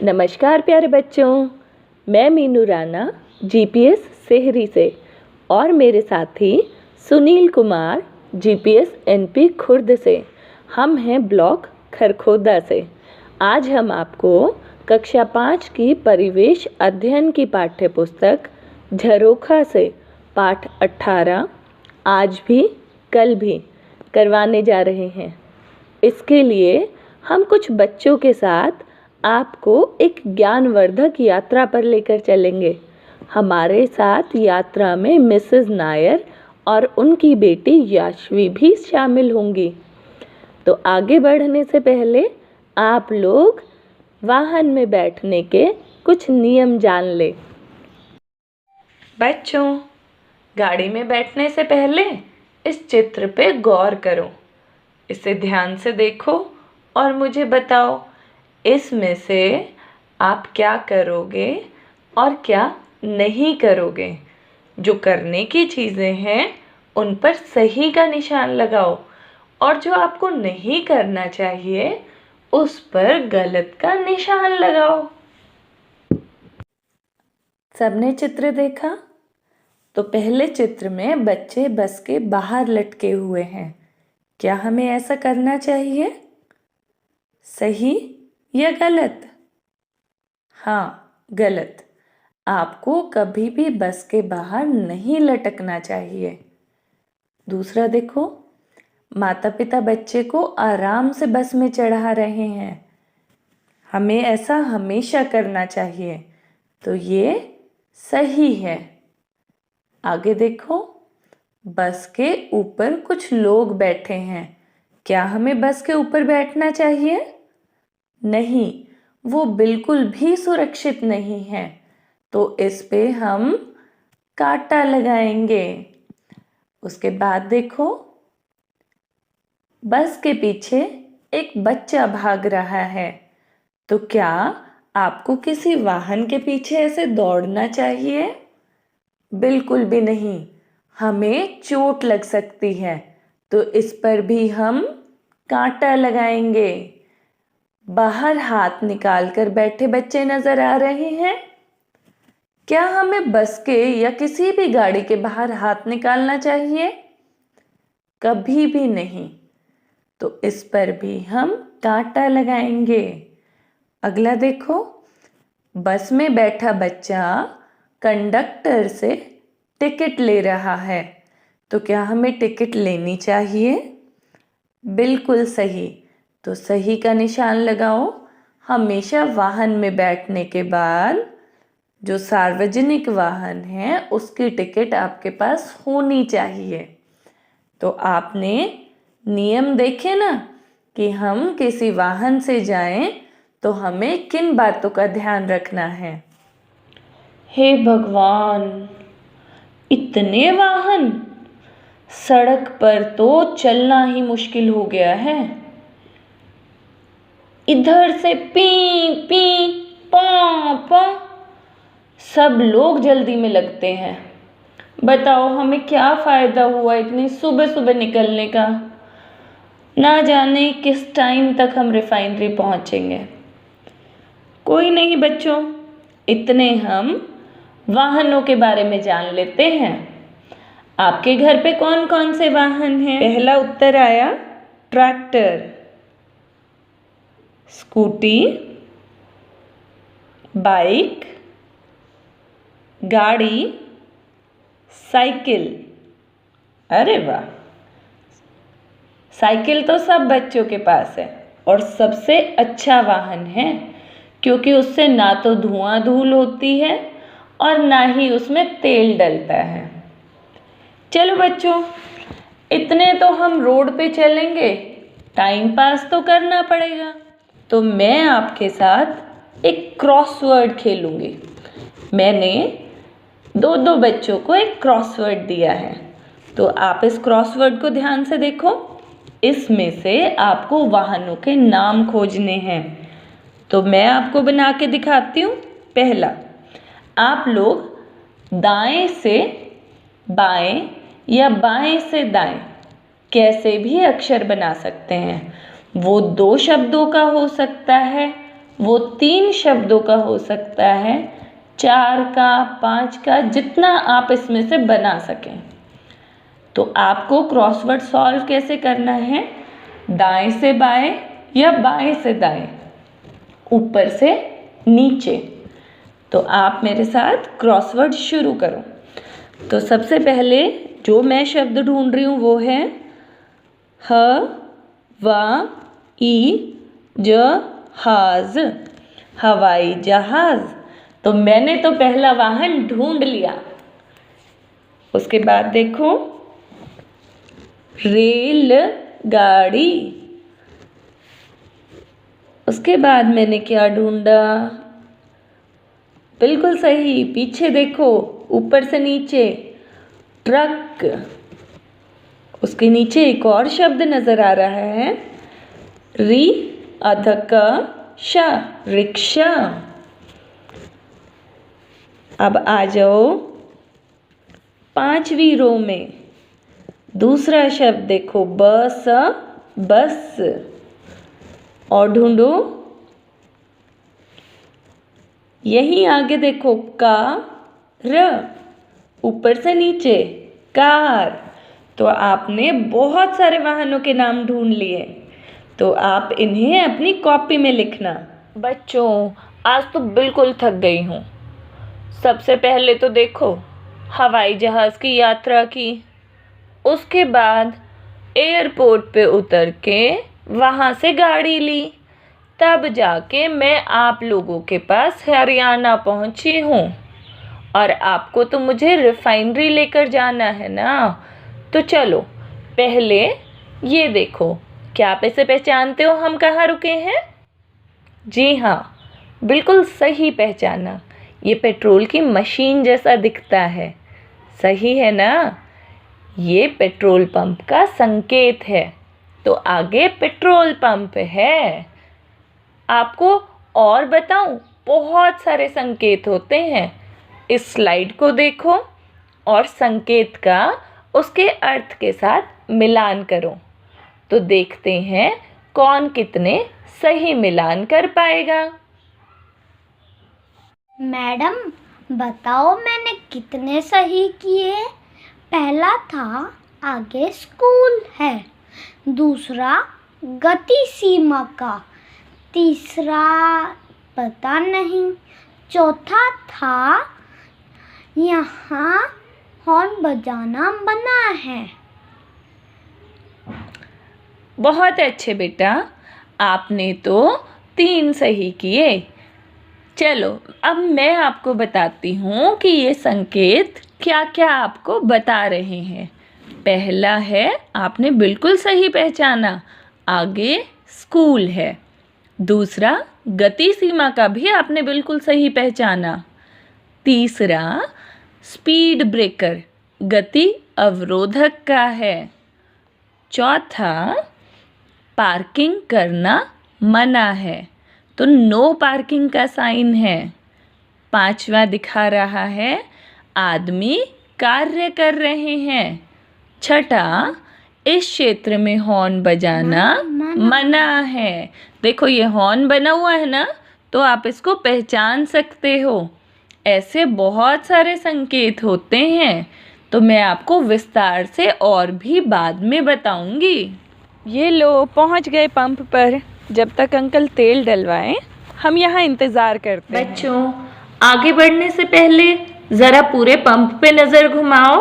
नमस्कार प्यारे बच्चों, मैं मीनू राणा जीपीएस सेहरी से और मेरे साथी सुनील कुमार जीपीएस एनपी खुर्द से। हम हैं ब्लॉक खरखोदा से। आज हम आपको कक्षा 5 की परिवेश अध्ययन की पाठ्य पुस्तक झरोखा से पाठ 18 आज भी कल भी करवाने जा रहे हैं। इसके लिए हम कुछ बच्चों के साथ आपको एक ज्ञानवर्धक यात्रा पर लेकर चलेंगे। हमारे साथ यात्रा में मिसेस नायर और उनकी बेटी याशवी भी शामिल होंगी। तो आगे बढ़ने से पहले आप लोग वाहन में बैठने के कुछ नियम जान ले। बच्चों, गाड़ी में बैठने से पहले इस चित्र पे गौर करो, इसे ध्यान से देखो और मुझे बताओ इसमें से आप क्या करोगे और क्या नहीं करोगे। जो करने की चीज़ें हैं उन पर सही का निशान लगाओ और जो आपको नहीं करना चाहिए उस पर गलत का निशान लगाओ। सबने चित्र देखा? तो पहले चित्र में बच्चे बस के बाहर लटके हुए हैं। क्या हमें ऐसा करना चाहिए? सही या गलत? हाँ, गलत। आपको कभी भी बस के बाहर नहीं लटकना चाहिए। दूसरा देखो, माता पिता बच्चे को आराम से बस में चढ़ा रहे हैं। हमें ऐसा हमेशा करना चाहिए, तो ये सही है। आगे देखो, बस के ऊपर कुछ लोग बैठे हैं। क्या हमें बस के ऊपर बैठना चाहिए? नहीं, वो बिल्कुल भी सुरक्षित नहीं है, तो इस पे हम कांटा लगाएंगे। उसके बाद देखो, बस के पीछे एक बच्चा भाग रहा है। तो क्या आपको किसी वाहन के पीछे ऐसे दौड़ना चाहिए? बिल्कुल भी नहीं, हमें चोट लग सकती है, तो इस पर भी हम कांटा लगाएंगे। बाहर हाथ निकालकर बैठे बच्चे नजर आ रहे हैं। क्या हमें बस के या किसी भी गाड़ी के बाहर हाथ निकालना चाहिए? कभी भी नहीं, तो इस पर भी हम कांटा लगाएंगे। अगला देखो, बस में बैठा बच्चा कंडक्टर से टिकट ले रहा है। तो क्या हमें टिकट लेनी चाहिए? बिल्कुल सही, तो सही का निशान लगाओ। हमेशा वाहन में बैठने के बाद जो सार्वजनिक वाहन है उसकी टिकट आपके पास होनी चाहिए। तो आपने नियम देखे ना कि हम किसी वाहन से जाएं तो हमें किन बातों का ध्यान रखना है। हे भगवान, इतने वाहन! सड़क पर तो चलना ही मुश्किल हो गया है। इधर से पी पी पा पा, सब लोग जल्दी में लगते हैं। बताओ हमें क्या फ़ायदा हुआ इतनी सुबह सुबह निकलने का। ना जाने किस टाइम तक हम रिफाइनरी पहुंचेंगे। कोई नहीं बच्चों, इतने हम वाहनों के बारे में जान लेते हैं। आपके घर पे कौन कौन से वाहन हैं? पहला उत्तर आया ट्रैक्टर, स्कूटी, बाइक, गाड़ी, साइकिल। अरे वाह, साइकिल तो सब बच्चों के पास है और सबसे अच्छा वाहन है, क्योंकि उससे ना तो धुआं धूल होती है और ना ही उसमें तेल डलता है। चलो बच्चों, इतने तो हम रोड पे चलेंगे, टाइम पास तो करना पड़ेगा। तो मैं आपके साथ एक क्रॉसवर्ड खेलूंगी। मैंने दो बच्चों को एक क्रॉसवर्ड दिया है, तो आप इस क्रॉसवर्ड को ध्यान से देखो। इसमें से आपको वाहनों के नाम खोजने हैं। तो मैं आपको बना के दिखाती हूँ। पहला, आप लोग दाएं से बाएं या बाएं से दाएं कैसे भी अक्षर बना सकते हैं। वो 2 शब्दों का हो सकता है, वो 3 शब्दों का हो सकता है, 4 का, 5 का, जितना आप इसमें से बना सकें। तो आपको क्रॉसवर्ड सॉल्व कैसे करना है? दाएं से बाएं या बाएं से दाएं, ऊपर से नीचे। तो आप मेरे साथ क्रॉसवर्ड शुरू करो। तो सबसे पहले जो मैं शब्द ढूंढ रही हूँ वो है ह वा ई जहाज, हवाई जहाज। तो मैंने तो पहला वाहन ढूंढ लिया। उसके बाद देखो, रेलगाड़ी। उसके बाद मैंने क्या ढूंढा? बिल्कुल सही, पीछे देखो, ऊपर से नीचे, ट्रक। उसके नीचे एक और शब्द नजर आ रहा है, री अधक शा, रिक्शा। अब आ जाओ 5वीं रो में, दूसरा शब्द देखो, बस, बस। और ढूंढो, यहीं आगे देखो, कार, ऊपर से नीचे, कार। तो आपने बहुत सारे वाहनों के नाम ढूंढ लिए। तो आप इन्हें अपनी कॉपी में लिखना। बच्चों, आज तो बिल्कुल थक गई हूँ। सबसे पहले तो देखो, हवाई जहाज़ की यात्रा की, उसके बाद एयरपोर्ट पे उतर के वहाँ से गाड़ी ली, तब जाके मैं आप लोगों के पास हरियाणा पहुँची हूँ। और आपको तो मुझे रिफाइनरी लेकर जाना है ना। तो चलो, पहले ये देखो, क्या आप इसे पहचानते हो हम कहाँ रुके हैं? जी हाँ, बिल्कुल सही पहचाना। ये पेट्रोल की मशीन जैसा दिखता है, सही है ना? ये पेट्रोल पंप का संकेत है। तो आगे पेट्रोल पंप है। आपको और बताऊं, बहुत सारे संकेत होते हैं। इस स्लाइड को देखो और संकेत का उसके अर्थ के साथ मिलान करो। तो देखते हैं कौन कितने सही मिलान कर पाएगा। मैडम, बताओ मैंने कितने सही किए? पहला था आगे स्कूल है, दूसरा गति सीमा का, तीसरा पता नहीं, चौथा था यहाँ हॉर्न बजाना मना है। बहुत अच्छे बेटा, आपने तो 3 सही किए। चलो, अब मैं आपको बताती हूँ कि ये संकेत क्या क्या आपको बता रहे हैं। पहला है, आपने बिल्कुल सही पहचाना, आगे स्कूल है। दूसरा, गति सीमा का भी आपने बिल्कुल सही पहचाना। तीसरा, स्पीड ब्रेकर, गति अवरोधक का है। चौथा, पार्किंग करना मना है, तो नो पार्किंग का साइन है। पांचवा दिखा रहा है, आदमी कार्य कर रहे हैं। छठा, इस क्षेत्र में हॉर्न बजाना मना है। देखो, ये हॉर्न बना हुआ है ना, तो आप इसको पहचान सकते हो। ऐसे बहुत सारे संकेत होते हैं, तो मैं आपको विस्तार से और भी बाद में बताऊंगी। ये लो, पहुंच गए पंप पर। जब तक अंकल तेल डलवाएं, हम यहाँ इंतज़ार करते हैं। बच्चों, आगे बढ़ने से पहले ज़रा पूरे पंप पे नज़र घुमाओ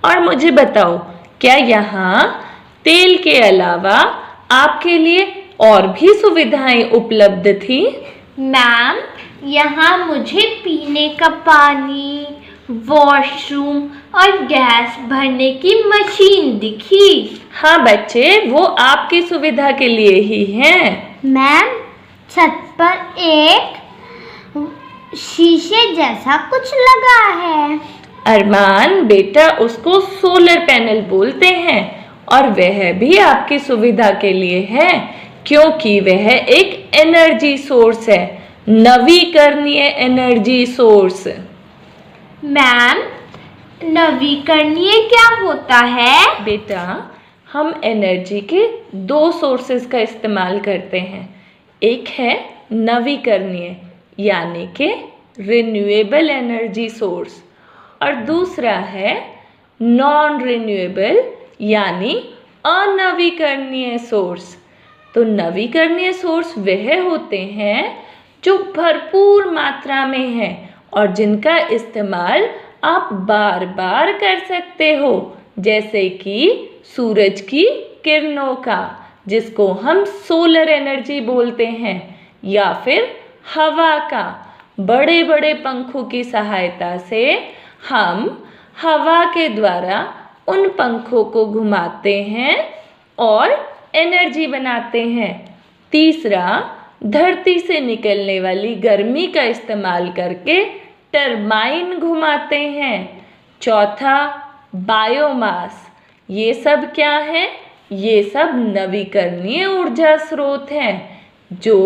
और मुझे बताओ, क्या यहाँ तेल के अलावा आपके लिए और भी सुविधाएं उपलब्ध थी? मैम, यहाँ मुझे पीने का पानी, वॉशरूम और गैस भरने की मशीन दिखी। हाँ बच्चे, वो आपकी सुविधा के लिए ही हैं। मैम, छत पर एक शीशे जैसा कुछ लगा है। अरमान बेटा, उसको सोलर पैनल बोलते हैं और वह भी आपकी सुविधा के लिए है, क्योंकि वह एक एनर्जी सोर्स है, नवीकरणीय एनर्जी सोर्स। मैम, नवीकरणीय क्या होता है? बेटा, हम एनर्जी के 2 सोर्सेस का इस्तेमाल करते हैं। एक है नवीकरणीय यानी कि रिन्यूएबल एनर्जी सोर्स, और दूसरा है नॉन रिन्यूएबल यानी अनवीकरणीय सोर्स। तो नवीकरणीय सोर्स वह होते हैं जो भरपूर मात्रा में हैं और जिनका इस्तेमाल आप बार बार कर सकते हो, जैसे कि सूरज की किरणों का, जिसको हम सोलर एनर्जी बोलते हैं, या फिर हवा का। बड़े बड़े पंखों की सहायता से हम हवा के द्वारा उन पंखों को घुमाते हैं और एनर्जी बनाते हैं। तीसरा, धरती से निकलने वाली गर्मी का इस्तेमाल करके टरबाइन घुमाते हैं। चौथा, बायोमास। ये सब क्या है? ये सब नवीकरणीय ऊर्जा स्रोत हैं जो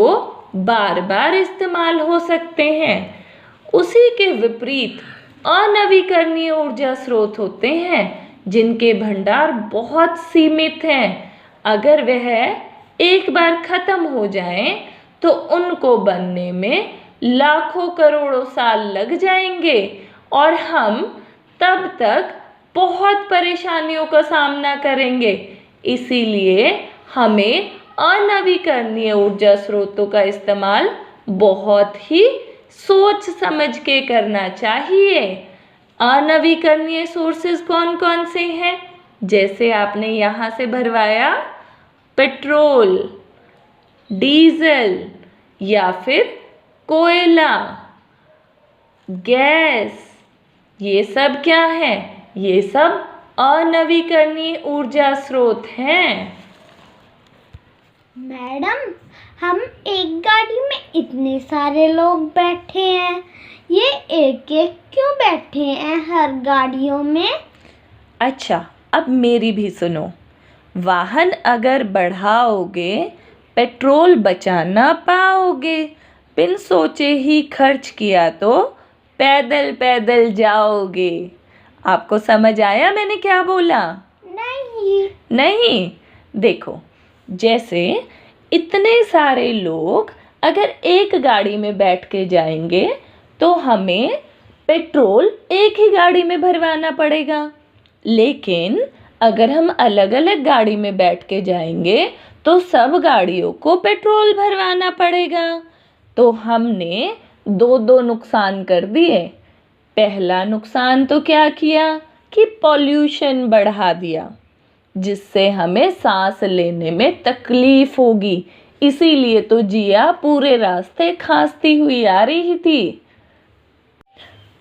बार बार इस्तेमाल हो सकते हैं। उसी के विपरीत अनवीकरणीय ऊर्जा स्रोत होते हैं जिनके भंडार बहुत सीमित हैं। अगर वह एक बार खत्म हो जाएं तो उनको बनने में लाखों करोड़ों साल लग जाएंगे और हम तब तक बहुत परेशानियों का सामना करेंगे। इसीलिए हमें अनवीकरणीय ऊर्जा स्रोतों का इस्तेमाल बहुत ही सोच समझ के करना चाहिए। अनवीकरणीय सोर्सेज कौन कौन से हैं? जैसे आपने यहाँ से भरवाया, पेट्रोल, डीजल या फिर कोयला, गैस, ये सब क्या है? ये सब अनवीकरणीय ऊर्जा स्रोत हैं। मैडम, हम एक गाड़ी में इतने सारे लोग बैठे हैं, ये एक एक क्यों बैठे हैं हर गाड़ियों में? अच्छा, अब मेरी भी सुनो। वाहन अगर बढ़ाओगे, पेट्रोल बचा ना पाओगे। बिन सोचे ही खर्च किया तो पैदल पैदल जाओगे। आपको समझ आया मैंने क्या बोला? नहीं। देखो, जैसे इतने सारे लोग अगर एक गाड़ी में बैठ के जाएंगे तो हमें पेट्रोल एक ही गाड़ी में भरवाना पड़ेगा। लेकिन अगर हम अलग अलग गाड़ी में बैठ के जाएंगे तो सब गाड़ियों को पेट्रोल भरवाना पड़ेगा। तो हमने दो नुकसान कर दिए। पहला नुकसान तो क्या किया कि पॉल्यूशन बढ़ा दिया, जिससे हमें सांस लेने में तकलीफ होगी। इसीलिए तो जिया पूरे रास्ते खांसती हुई आ रही थी।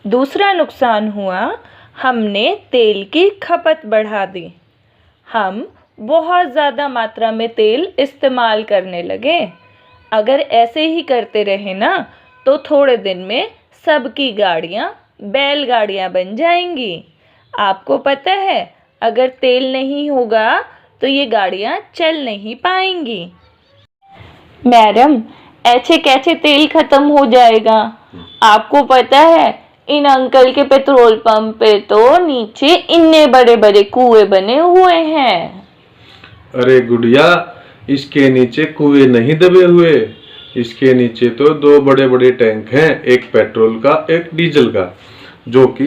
दूसरा नुकसान हुआ, हमने तेल की खपत बढ़ा दी। हम बहुत ज़्यादा मात्रा में तेल इस्तेमाल करने लगे। अगर ऐसे ही करते रहे ना तो थोड़े दिन में सबकी गाड़ियाँ बैलगाड़ियाँ बन जाएंगी। आपको पता है, अगर तेल नहीं होगा तो ये गाड़ियाँ चल नहीं पाएंगी। मैडम, ऐसे कैसे तेल खत्म हो जाएगा? आपको पता है, इन अंकल के पेट्रोल पंप पे तो नीचे इतने बड़े बड़े कुएं बने हुए हैं। अरे गुड़िया, इसके नीचे कुएं नहीं दबे हुए। इसके नीचे तो दो बड़े बड़े टैंक हैं, एक पेट्रोल का एक डीजल का, जो कि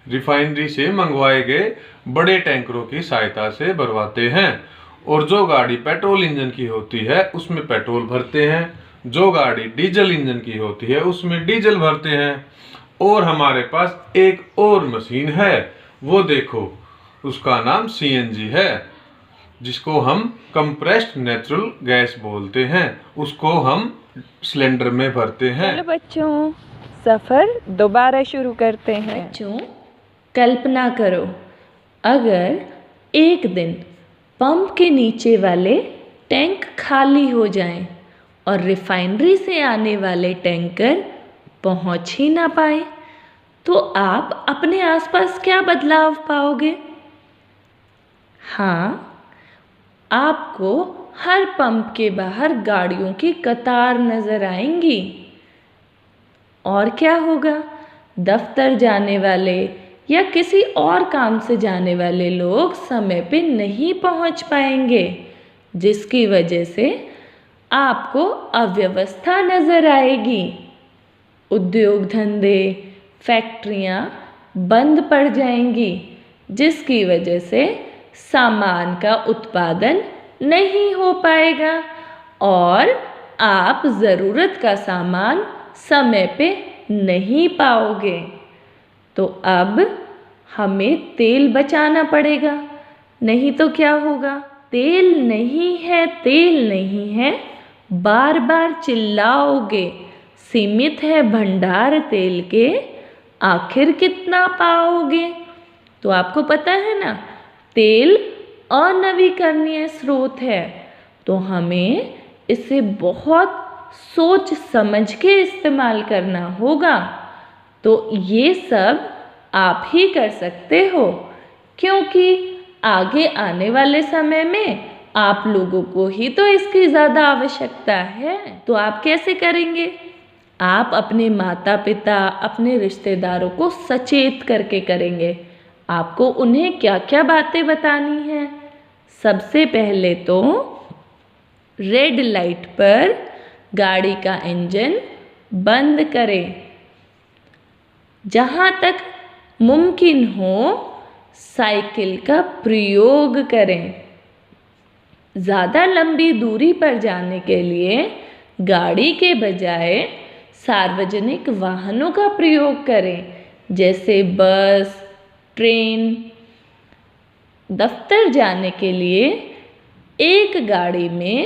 रिफाइनरी से मंगवाए गए बड़े टैंकरों की सहायता से भरवाते हैं। और जो गाड़ी पेट्रोल इंजन की होती है उसमें पेट्रोल भरते हैं, जो गाड़ी डीजल इंजन की होती है उसमें डीजल भरते हैं। और हमारे पास एक और मशीन है, वो देखो, उसका नाम सीएनजी है, जिसको हम कंप्रेस्ड नेचुरल गैस बोलते हैं। उसको हम सिलेंडर में भरते हैं। चलो बच्चों, सफ़र दोबारा शुरू करते हैं। बच्चों, कल्पना करो, अगर एक दिन पंप के नीचे वाले टैंक खाली हो जाएं और रिफाइनरी से आने वाले टैंकर पहुंच ही ना पाए, तो आप अपने आसपास क्या बदलाव पाओगे? हाँ, आपको हर पंप के बाहर गाड़ियों की कतार नज़र आएंगी। और क्या होगा? दफ्तर जाने वाले या किसी और काम से जाने वाले लोग समय पे नहीं पहुंच पाएंगे, जिसकी वजह से आपको अव्यवस्था नजर आएगी। उद्योग धंधे, फैक्ट्रियां बंद पड़ जाएंगी, जिसकी वजह से सामान का उत्पादन नहीं हो पाएगा और आप ज़रूरत का सामान समय पे नहीं पाओगे। तो अब हमें तेल बचाना पड़ेगा, नहीं तो क्या होगा? तेल नहीं है, तेल नहीं है, बार बार चिल्लाओगे। सीमित है भंडार तेल के, आखिर कितना पाओगे? तो आपको पता है ना, तेल अनवीकरणीय स्रोत है, तो हमें इसे बहुत सोच समझ के इस्तेमाल करना होगा। तो ये सब आप ही कर सकते हो, क्योंकि आगे आने वाले समय में आप लोगों को ही तो इसकी ज़्यादा आवश्यकता है। तो आप कैसे करेंगे? आप अपने माता पिता, अपने रिश्तेदारों को सचेत करके करेंगे। आपको उन्हें क्या क्या बातें बतानी हैं? सबसे पहले तो रेड लाइट पर गाड़ी का इंजन बंद करें। जहाँ तक मुमकिन हो साइकिल का प्रयोग करें। ज़्यादा लंबी दूरी पर जाने के लिए गाड़ी के बजाय सार्वजनिक वाहनों का प्रयोग करें, जैसे बस, ट्रेन। दफ्तर जाने के लिए एक गाड़ी में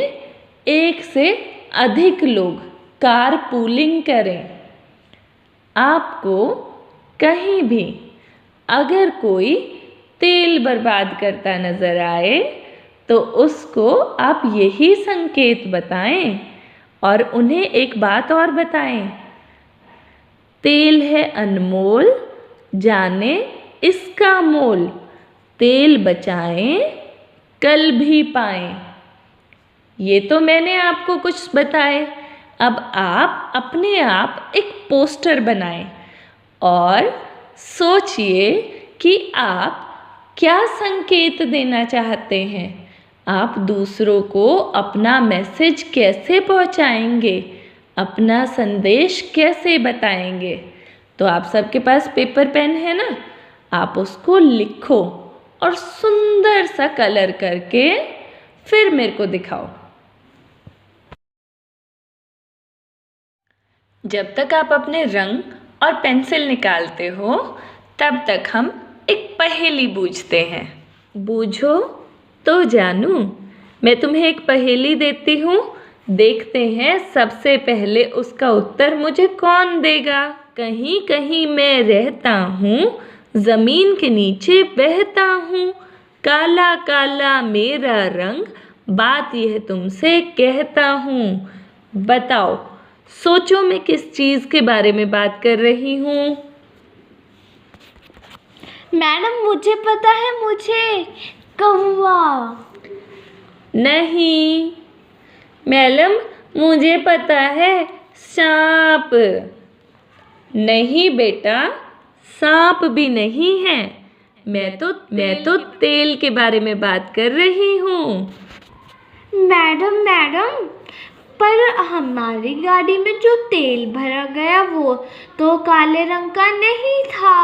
एक से अधिक लोग कारपूलिंग करें। आपको कहीं भी अगर कोई तेल बर्बाद करता नजर आए तो उसको आप यही संकेत बताएं और उन्हें एक बात और बताएं, तेल है अनमोल, जाने इसका मोल। तेल बचाएं, कल भी पाएं। ये तो मैंने आपको कुछ बताए। अब आप अपने आप एक पोस्टर बनाएं और सोचिए कि आप क्या संकेत देना चाहते हैं। आप दूसरों को अपना मैसेज कैसे पहुंचाएंगे, अपना संदेश कैसे बताएंगे? तो आप सबके पास पेपर पेन है ना, आप उसको लिखो और सुंदर सा कलर करके फिर मेरे को दिखाओ। जब तक आप अपने रंग और पेंसिल निकालते हो तब तक हम एक पहेली बूझते हैं। बूझो तो जानू। मैं तुम्हें एक पहेली देती हूँ, देखते हैं सबसे पहले उसका उत्तर मुझे कौन देगा। कहीं कहीं मैं रहता हूँ, जमीन के नीचे बहता हूँ, काला काला मेरा रंग, बात यह तुमसे कहता हूँ। बताओ, सोचो मैं किस चीज़ के बारे में बात कर रही हूँ। मैडम मुझे पता है, मुझे कौवा। नहीं मैडम, मुझे पता है, सांप। नहीं बेटा, सांप भी नहीं है। मैं तो तेल के बारे में बात कर रही हूँ। मैडम पर हमारी गाड़ी में जो तेल भरा गया वो तो काले रंग का नहीं था।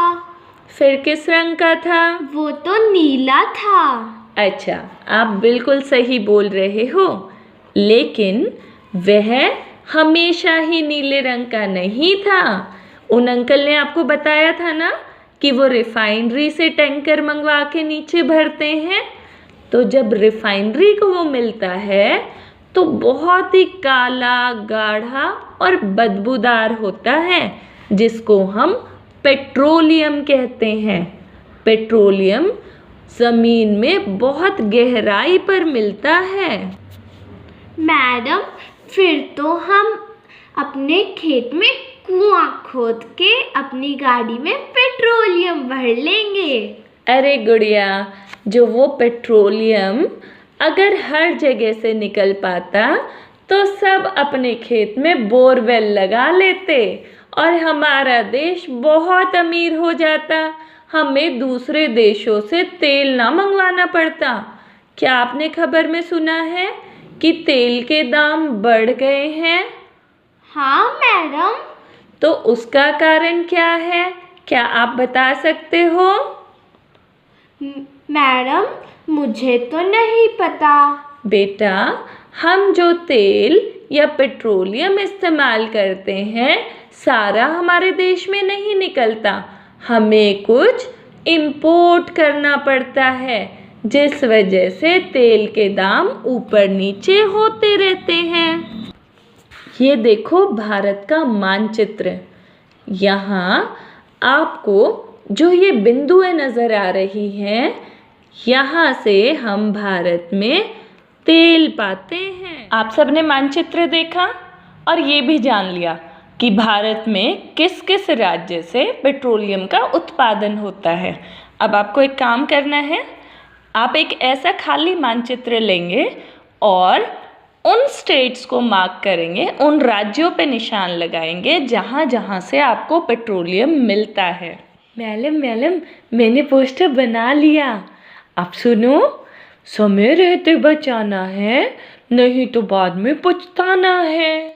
फिर किस रंग का था? वो तो नीला था। अच्छा, आप बिल्कुल सही बोल रहे हो, लेकिन वह हमेशा ही नीले रंग का नहीं था। उन अंकल ने आपको बताया था ना कि वो रिफाइनरी से टैंकर मंगवा के नीचे भरते हैं। तो जब रिफाइनरी को वो मिलता है तो बहुत ही काला, गाढ़ा और बदबूदार होता है, जिसको हम पेट्रोलियम कहते हैं। पेट्रोलियम जमीन में बहुत गहराई पर मिलता है। मैडम फिर तो हम अपने खेत में कुआं खोद के अपनी गाड़ी में पेट्रोलियम भर लेंगे। अरे गुड़िया, जो वो पेट्रोलियम अगर हर जगह से निकल पाता तो सब अपने खेत में बोरवेल लगा लेते और हमारा देश बहुत अमीर हो जाता। हमें दूसरे देशों से तेल ना मंगवाना पड़ता। क्या आपने खबर में सुना है कि तेल के दाम बढ़ गए हैं? हाँ मैडम। तो उसका कारण क्या है, क्या आप बता सकते हो? मैडम मुझे तो नहीं पता। बेटा, हम जो तेल या पेट्रोलियम इस्तेमाल करते हैं सारा हमारे देश में नहीं निकलता, हमें कुछ इंपोर्ट करना पड़ता है, जिस वजह से तेल के दाम ऊपर नीचे होते रहते हैं। ये देखो भारत का मानचित्र। यहाँ आपको जो ये बिंदुएं नज़र आ रही हैं, यहाँ से हम भारत में तेल पाते हैं। आप सबने मानचित्र देखा और ये भी जान लिया कि भारत में किस किस राज्य से पेट्रोलियम का उत्पादन होता है। अब आपको एक काम करना है, आप एक ऐसा खाली मानचित्र लेंगे और उन स्टेट्स को मार्क करेंगे, उन राज्यों पे निशान लगाएंगे जहाँ जहाँ से आपको पेट्रोलियम मिलता है। मैडम मैंने पोस्टर बना लिया। आप सुनो, समय रहते बचाना है, नहीं तो बाद में पछताना है।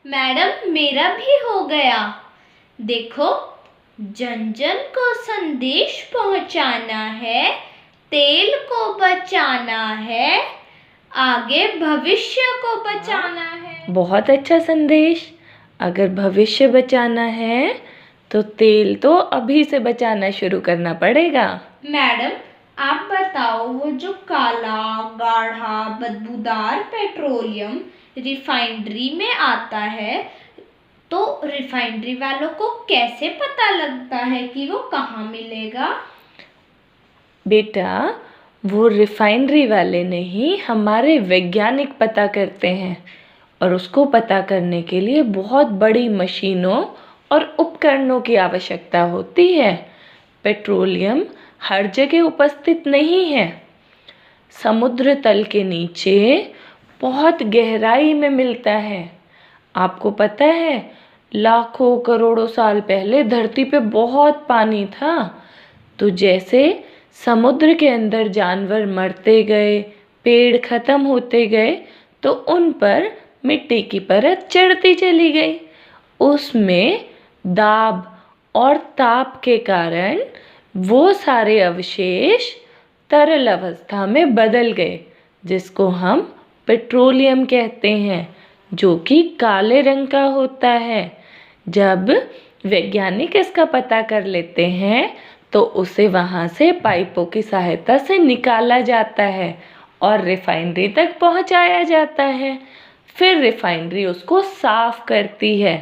मैडम मेरा भी हो गया। देखो, जन जन को संदेश पहुंचाना है, तेल को बचाना है, आगे भविष्य को बचाना है। बहुत अच्छा संदेश। अगर भविष्य बचाना है तो तेल तो अभी से बचाना शुरू करना पड़ेगा। मैडम आप बताओ, वो जो काला गाढ़ा बदबूदार पेट्रोलियम रिफाइनरी में आता है, तो रिफाइनरी वालों को कैसे पता लगता है कि वो कहाँ मिलेगा? बेटा, वो रिफाइनरी वाले नहीं, हमारे वैज्ञानिक पता करते हैं, और उसको पता करने के लिए बहुत बड़ी मशीनों और उपकरणों की आवश्यकता होती है। पेट्रोलियम हर जगह उपस्थित नहीं है। समुद्र तल के नीचे बहुत गहराई में मिलता है। आपको पता है, लाखों करोड़ों साल पहले धरती पे बहुत पानी था, तो जैसे समुद्र के अंदर जानवर मरते गए, पेड़ खत्म होते गए, तो उन पर मिट्टी की परत चढ़ती चली गई। उसमें दाब और ताप के कारण वो सारे अवशेष तरल अवस्था में बदल गए, जिसको हम पेट्रोलियम कहते हैं, जो कि काले रंग का होता है। जब वैज्ञानिक इसका पता कर लेते हैं तो उसे वहाँ से पाइपों की सहायता से निकाला जाता है और रिफाइनरी तक पहुँचाया जाता है। फिर रिफाइनरी उसको साफ करती है।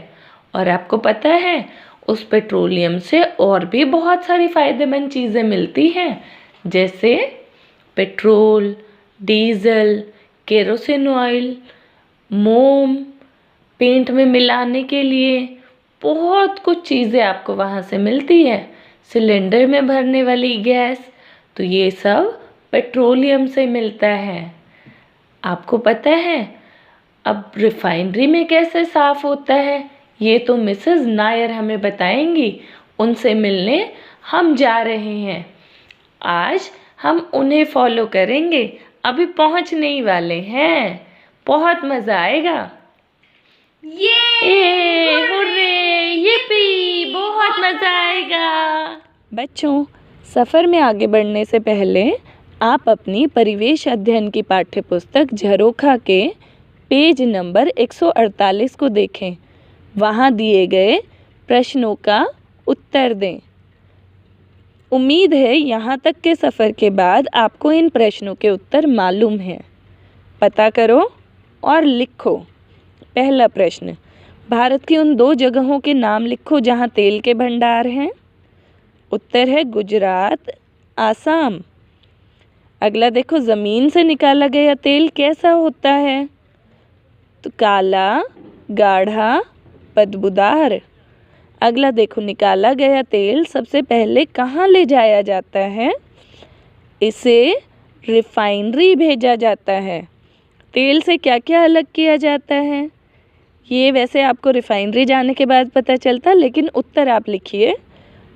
और आपको पता है, उस पेट्रोलियम से और भी बहुत सारी फ़ायदेमंद चीज़ें मिलती हैं, जैसे पेट्रोल, डीज़ल, केरोसिन ऑयल, मोम, पेंट में मिलाने के लिए बहुत कुछ चीज़ें आपको वहाँ से मिलती है। सिलेंडर में भरने वाली गैस, तो ये सब पेट्रोलियम से मिलता है। आपको पता है अब रिफाइनरी में कैसे साफ़ होता है, ये तो मिसेस नायर हमें बताएंगी। उनसे मिलने हम जा रहे हैं। आज हम उन्हें फॉलो करेंगे, अभी पहुंचने ही वाले हैं। बहुत मज़ा आएगा। हुर्रे, yippee, बहुत मज़ा आएगा। बच्चों, सफ़र में आगे बढ़ने से पहले आप अपनी परिवेश अध्ययन की पाठ्यपुस्तक झरोखा के पेज नंबर 148 को देखें। वहाँ दिए गए प्रश्नों का उत्तर दें। उम्मीद है यहाँ तक के सफ़र के बाद आपको इन प्रश्नों के उत्तर मालूम हैं। पता करो और लिखो। पहला प्रश्न, भारत की उन 2 जगहों के नाम लिखो जहाँ तेल के भंडार हैं। उत्तर है गुजरात, आसाम। अगला देखो, ज़मीन से निकाला गया तेल कैसा होता है? तो काला, गाढ़ा, बदबूदार। अगला देखो, निकाला गया तेल सबसे पहले कहाँ ले जाया जाता है? इसे रिफाइनरी भेजा जाता है। तेल से क्या क्या अलग किया जाता है? ये वैसे आपको रिफाइनरी जाने के बाद पता चलता, लेकिन उत्तर आप लिखिए।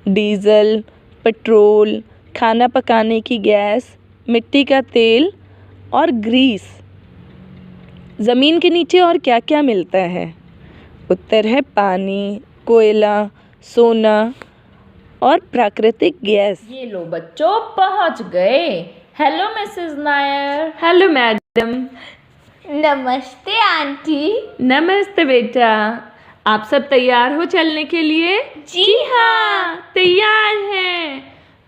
डीज़ल, पेट्रोल, खाना पकाने की गैस, मिट्टी का तेल और ग्रीस। ज़मीन के नीचे और क्या क्या मिलता है? उत्तर है पानी, कोयला, सोना और प्राकृतिक गैस। ये लो बच्चों, पहुंच गए। Hello Mrs Nair. Hello madam. नमस्ते आंटी। नमस्ते बेटा। आप सब तैयार हो चलने के लिए? जी हाँ, तैयार हैं।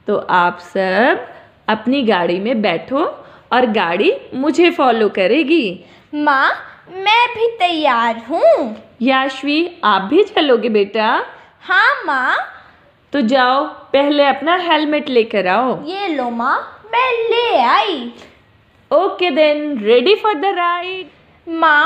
तो आप सब अपनी गाड़ी में बैठो और गाड़ी मुझे फॉलो करेगी। माँ, मैं भी तैयार हूँ। याश्वी, आप भी चलोगे बेटा? हाँ माँ। तो जाओ, पहले अपना हेलमेट लेकर आओ। ये लो माँ, मैं ले आई। Okay then, ready for the ride. माँ,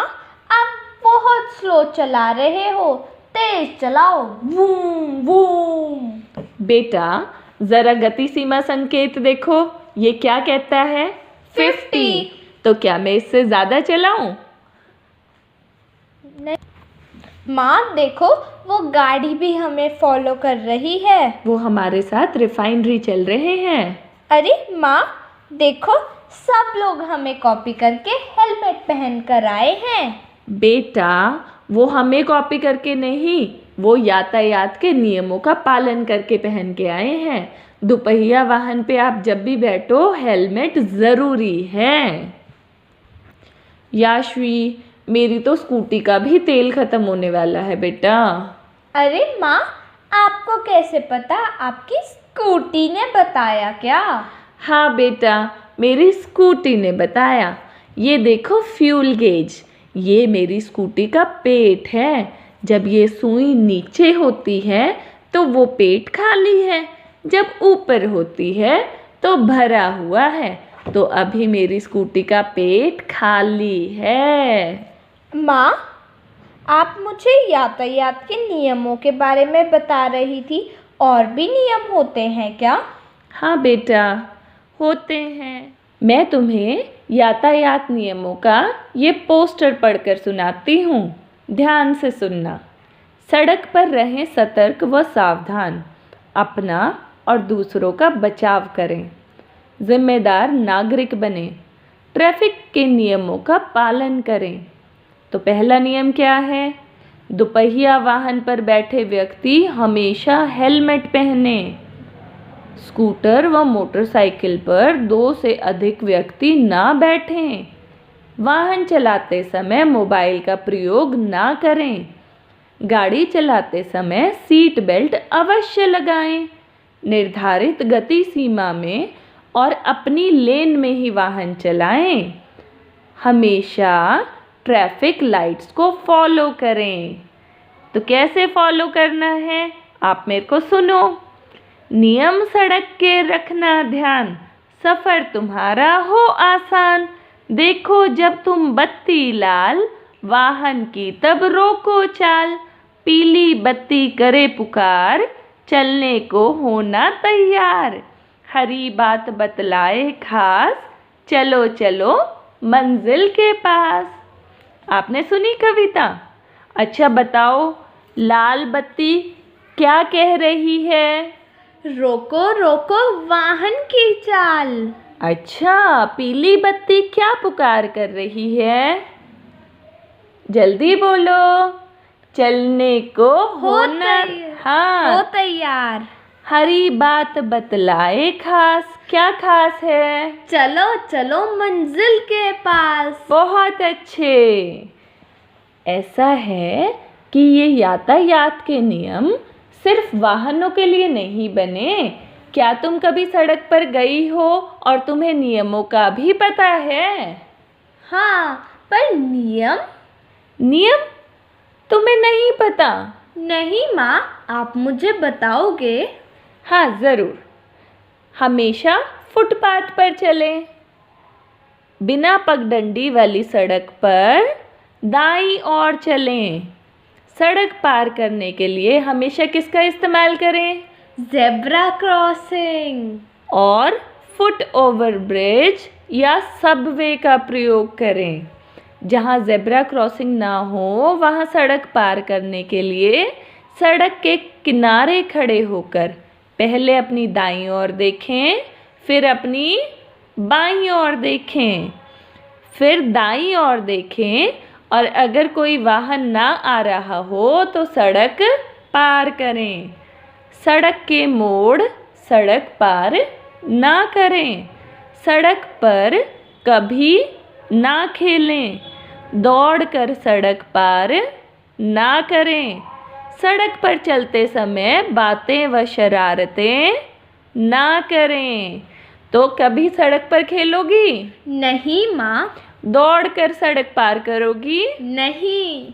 आप बहुत स्लो चला रहे हो, तेज चलाओ। वूम वूम। बेटा, जरा गति सीमा संकेत देखो, ये क्या कहता है? 50। तो क्या मैं इससे ज्यादा चलाऊं? माँ देखो, वो गाड़ी भी हमें फॉलो कर रही है। वो हमारे साथ रिफाइनरी चल रहे हैं। अरे माँ देखो, सब लोग हमें कॉपी करके हेलमेट पहन कर आए हैं। बेटा, वो हमें कॉपी करके नहीं, वो यातायात के नियमों का पालन करके पहन के आए हैं। दुपहिया वाहन पे आप जब भी बैठो, हेलमेट ज़रूरी है। याश्वी, मेरी तो स्कूटी का भी तेल ख़त्म होने वाला है बेटा। अरे माँ, आपको कैसे पता? आपकी स्कूटी ने बताया क्या? हाँ बेटा, मेरी स्कूटी ने बताया। ये देखो फ्यूल गेज, ये मेरी स्कूटी का पेट है। जब ये सुई नीचे होती है तो वो पेट खाली है, जब ऊपर होती है तो भरा हुआ है। तो अभी मेरी स्कूटी का पेट खाली है। माँ, आप मुझे यातायात के नियमों के बारे में बता रही थी। और भी नियम होते हैं क्या? हाँ बेटा, होते हैं। मैं तुम्हें यातायात नियमों का ये पोस्टर पढ़कर सुनाती हूँ, ध्यान से सुनना। सड़क पर रहें सतर्क व सावधान, अपना और दूसरों का बचाव करें, जिम्मेदार नागरिक बने, ट्रैफिक के नियमों का पालन करें। तो पहला नियम क्या है? दुपहिया वाहन पर बैठे व्यक्ति हमेशा हेलमेट पहने। स्कूटर व मोटरसाइकिल पर 2 से अधिक व्यक्ति ना बैठें। वाहन चलाते समय मोबाइल का प्रयोग ना करें। गाड़ी चलाते समय सीट बेल्ट अवश्य लगाएं। निर्धारित गति सीमा में और अपनी लेन में ही वाहन चलाएं। हमेशा ट्रैफिक लाइट्स को फॉलो करें। तो कैसे फॉलो करना है, आप मेरे को सुनो। नियम सड़क के रखना ध्यान, सफ़र तुम्हारा हो आसान। देखो जब तुम बत्ती लाल, वाहन की तब रोको चाल। पीली बत्ती करे पुकार, चलने को होना तैयार। हरी बात बतलाए खास, चलो चलो मंजिल के पास। आपने सुनी कविता? अच्छा बताओ, लाल बत्ती क्या कह रही है? रोको रोको वाहन की चाल। अच्छा, पीली बत्ती क्या पुकार कर रही है? जल्दी बोलो। चलने को होना। हाँ, हो तैयार। हरी बात बतलाए खास, क्या खास है? चलो चलो मंजिल के पास। बहुत अच्छे। ऐसा है कि ये यातायात के नियम सिर्फ वाहनों के लिए नहीं बने। क्या तुम कभी सड़क पर गई हो और तुम्हें नियमों का भी पता है? हाँ, पर नियम? नियम तुम्हें नहीं पता? नहीं माँ, आप मुझे बताओगे? हाँ ज़रूर। हमेशा फुटपाथ पर चलें। बिना पगडंडी वाली सड़क पर दाईं ओर चलें। सड़क पार करने के लिए हमेशा किसका इस्तेमाल करें? Zebra crossing. और फुट ओवर ब्रिज या सबवे का प्रयोग करें। जहाँ ज़ेब्रा क्रॉसिंग ना हो, वहाँ सड़क पार करने के लिए सड़क के किनारे खड़े होकर पहले अपनी दाईं ओर देखें, फिर अपनी बाईं ओर देखें। फिर दाईं ओर देखें और अगर कोई वाहन ना आ रहा हो तो सड़क पार करें। सड़क के मोड़ सड़क पार ना करें। सड़क पर कभी ना खेलें। दौड़कर सड़क पार ना करें। सड़क पर चलते समय बातें व शरारतें ना करें। तो कभी सड़क पर खेलोगी? नहीं माँ। दौड़कर सड़क पार करोगी? नहीं।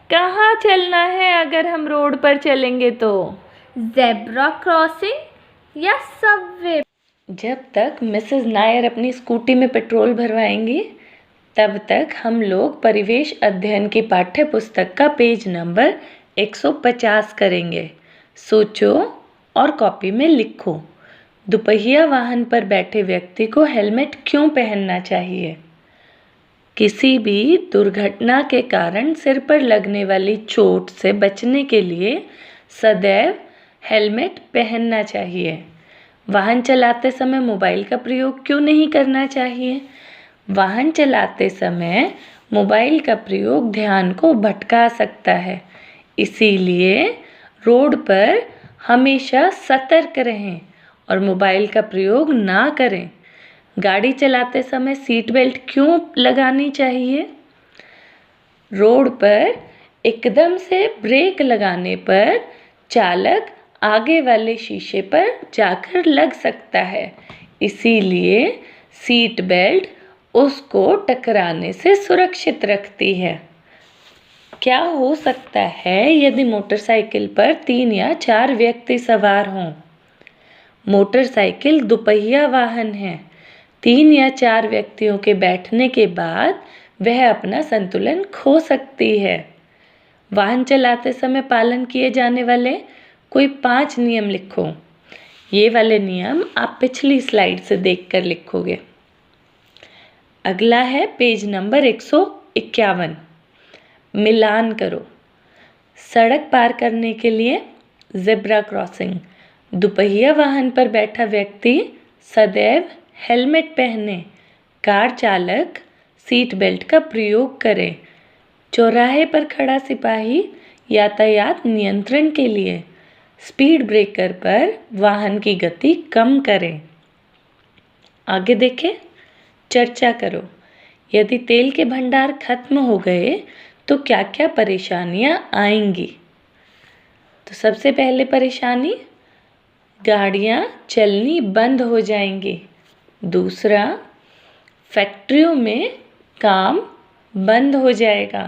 कहाँ चलना है अगर हम रोड पर चलेंगे तो? ज़ेब्रा क्रॉसिंग या सबवे। जब तक मिसेस नायर अपनी स्कूटी में पेट्रोल भरवाएंगी तब तक हम लोग परिवेश अध्ययन की पाठ्य पुस्तक का पेज नंबर 150 करेंगे। सोचो और कॉपी में लिखो। दुपहिया वाहन पर बैठे व्यक्ति को हेलमेट क्यों पहनना चाहिए? किसी भी दुर्घटना के कारण सिर पर लगने वाली चोट से बचने के लिए सदैव हेलमेट पहनना चाहिए। वाहन चलाते समय मोबाइल का प्रयोग क्यों नहीं करना चाहिए? वाहन चलाते समय मोबाइल का प्रयोग ध्यान को भटका सकता है, इसीलिए रोड पर हमेशा सतर्क रहें और मोबाइल का प्रयोग ना करें। गाड़ी चलाते समय सीट बेल्ट क्यों लगानी चाहिए? रोड पर एकदम से ब्रेक लगाने पर चालक आगे वाले शीशे पर जाकर लग सकता है, इसीलिए सीट बेल्ट उसको टकराने से सुरक्षित रखती है। क्या हो सकता है यदि मोटरसाइकिल पर 3 या 4 व्यक्ति सवार हों? मोटरसाइकिल दुपहिया वाहन है। 3 या 4 व्यक्तियों के बैठने के बाद वह अपना संतुलन खो सकती है। वाहन चलाते समय पालन किए जाने वाले कोई 5 नियम लिखो। ये वाले नियम आप पिछली स्लाइड से देखकर लिखोगे। अगला है पेज नंबर 151। मिलान करो। सड़क पार करने के लिए ज़ेब्रा क्रॉसिंग। दुपहिया वाहन पर बैठा व्यक्ति सदैव हेलमेट पहने। कार चालक सीट बेल्ट का प्रयोग करे। चौराहे पर खड़ा सिपाही यातायात नियंत्रण के लिए स्पीड ब्रेकर पर वाहन की गति कम करे। आगे देखें, चर्चा करो। यदि तेल के भंडार खत्म हो गए तो क्या क्या परेशानियां आएंगी? तो सबसे पहले परेशानी, गाड़ियां चलनी बंद हो जाएंगी। दूसरा, फैक्ट्रियों में काम बंद हो जाएगा।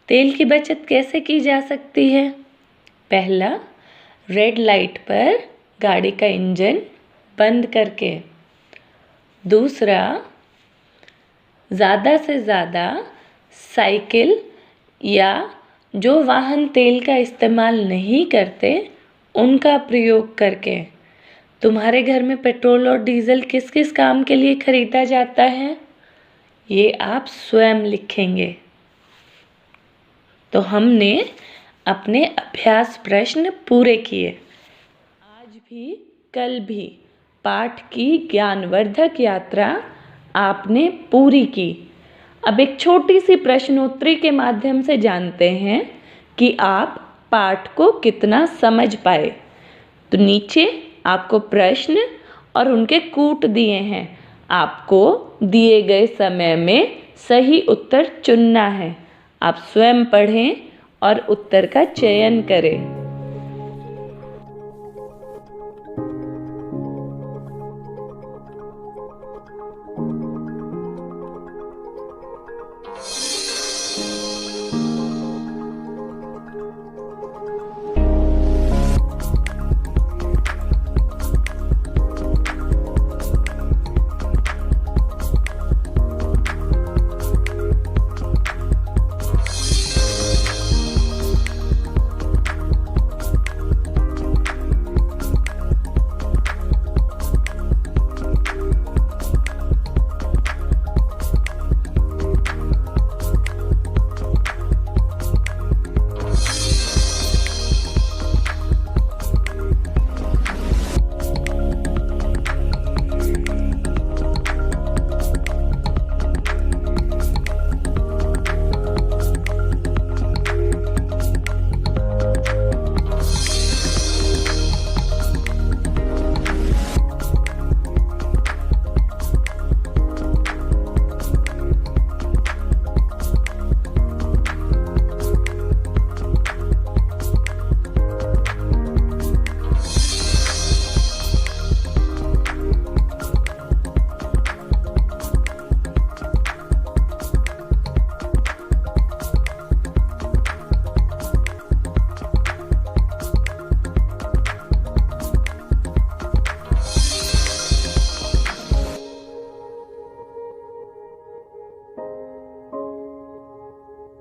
तेल की बचत कैसे की जा सकती है? पहला, रेड लाइट पर गाड़ी का इंजन बंद करके। दूसरा, ज़्यादा से ज़्यादा साइकिल या जो वाहन तेल का इस्तेमाल नहीं करते उनका प्रयोग करके। तुम्हारे घर में पेट्रोल और डीजल किस किस काम के लिए खरीदा जाता है? ये आप स्वयं लिखेंगे। तो हमने अपने अभ्यास प्रश्न पूरे किए। आज भी कल भी पाठ की ज्ञानवर्धक यात्रा आपने पूरी की। अब एक छोटी सी प्रश्नोत्तरी के माध्यम से जानते हैं कि आप पाठ को कितना समझ पाए। तो नीचे आपको प्रश्न और उनके कूट दिए हैं। आपको दिए गए समय में सही उत्तर चुनना है। आप स्वयं पढ़ें और उत्तर का चयन करें।